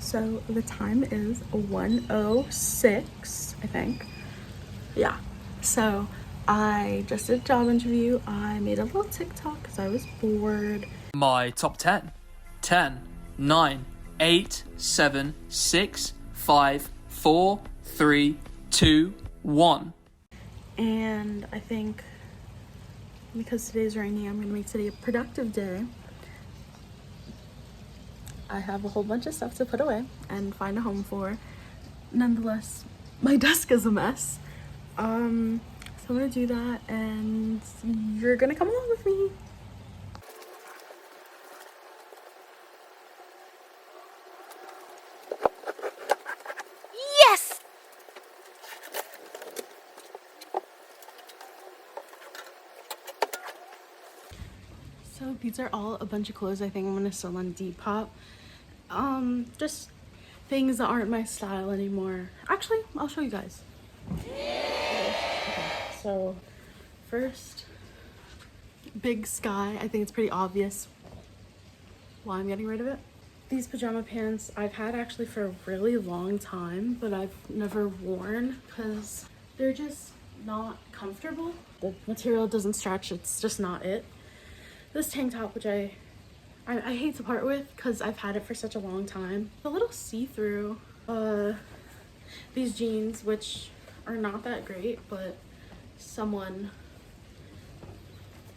So the time is 1:06, I think. Yeah. So I just did a job interview. I made a little TikTok because I was bored. My top 10. 10, 9, 8, 7, 6, 5, 4, 3, 2, 1. And I think because today's rainy, I'm gonna make today a productive day. I have a whole bunch of stuff to put away and find a home for. Nonetheless, my desk is a mess. So I'm gonna do that and you're gonna come along with me. Yes! So these are all a bunch of clothes I think I'm gonna sell on Depop. Just things that aren't my style anymore. Actually, I'll show you guys. Okay, so first, Big Sky. I think it's pretty obvious why I'm getting rid of it. These pajama pants I've had actually for a really long time, but I've never worn because they're just not comfortable. The material doesn't stretch, it's just not it. This tank top, which I hate to part with because I've had it for such a long time. A little see-through. These jeans, which are not that great, but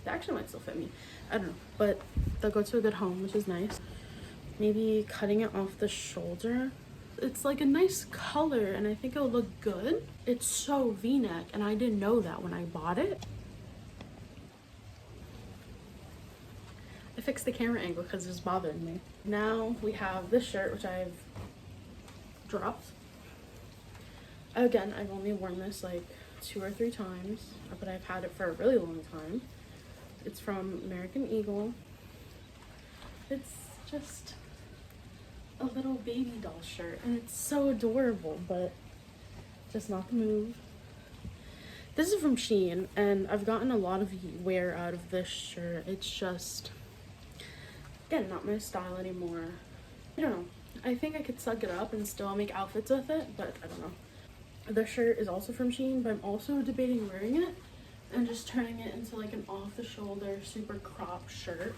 they actually might still fit me. I don't know, but they'll go to a good home, which is nice. Maybe cutting it off the shoulder. It's like a nice color and I think it'll look good. It's so V-neck and I didn't know that when I bought it. I fixed the camera angle because it's bothering me. Now we have this shirt, which I've dropped. Again, I've only worn this like 2 or 3 times, but I've had it for a really long time. It's from American Eagle. It's just a little baby doll shirt and it's so adorable, but just not the move. This is from Shein and I've gotten a lot of wear out of this shirt. It's just, again, not my style anymore. I don't know. I think I could suck it up and still make outfits with it, but I don't know. The shirt is also from Shein, but I'm also debating wearing it and just turning it into like an off-the-shoulder super crop shirt.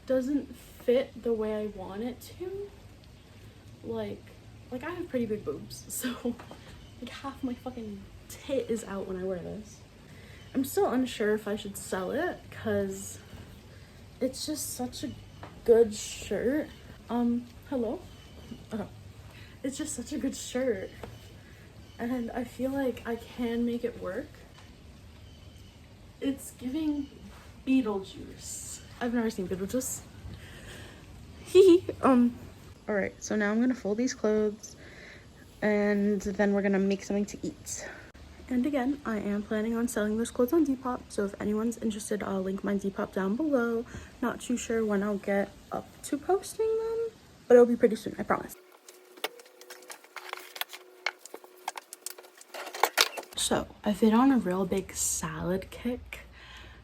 Doesn't fit the way I want it to. Like I have pretty big boobs, so like half my fucking tit is out when I wear this. I'm still unsure if I should sell it because it's just such a good shirt. Hello? Oh. It's just such a good shirt. And I feel like I can make it work. It's giving Beetlejuice. I've never seen Beetlejuice. Hee. Alright, so now I'm gonna fold these clothes and then we're gonna make something to eat. And again, I am planning on selling those clothes on Depop, so if anyone's interested, I'll link my Depop down below. Not too sure when I'll get up to posting them, but it'll be pretty soon, I promise. So I've been on a real big salad kick,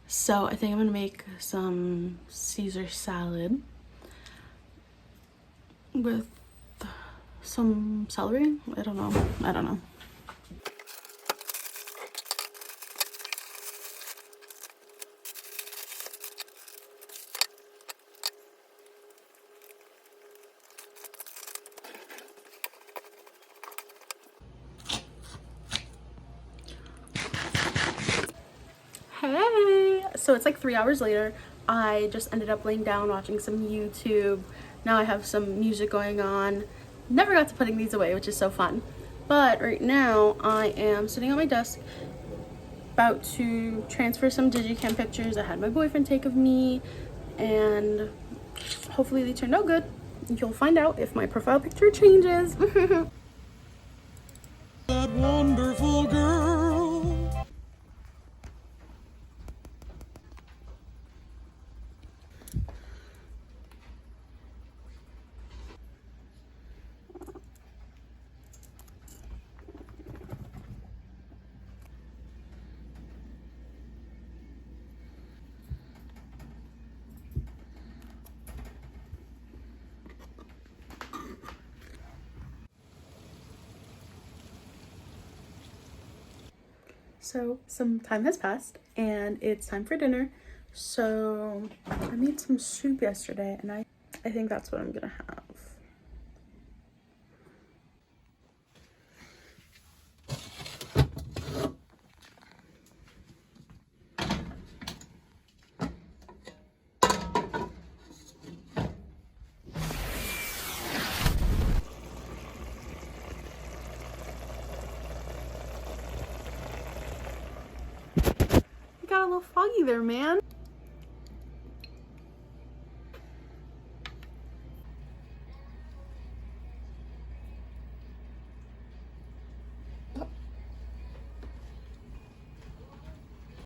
so I think I'm gonna make some Caesar salad with some celery. I don't know. Hey! So it's like 3 hours later. I just ended up laying down watching some YouTube. Now I have some music going on. Never got to putting these away, which is so fun. But right now I am sitting at my desk about to transfer some digicam pictures I had my boyfriend take of me, and hopefully they turned out good. You'll find out if my profile picture changes. That wonderful girl. So some time has passed and it's time for dinner. So I made some soup yesterday and I think that's what I'm gonna have. Got a little foggy there, man.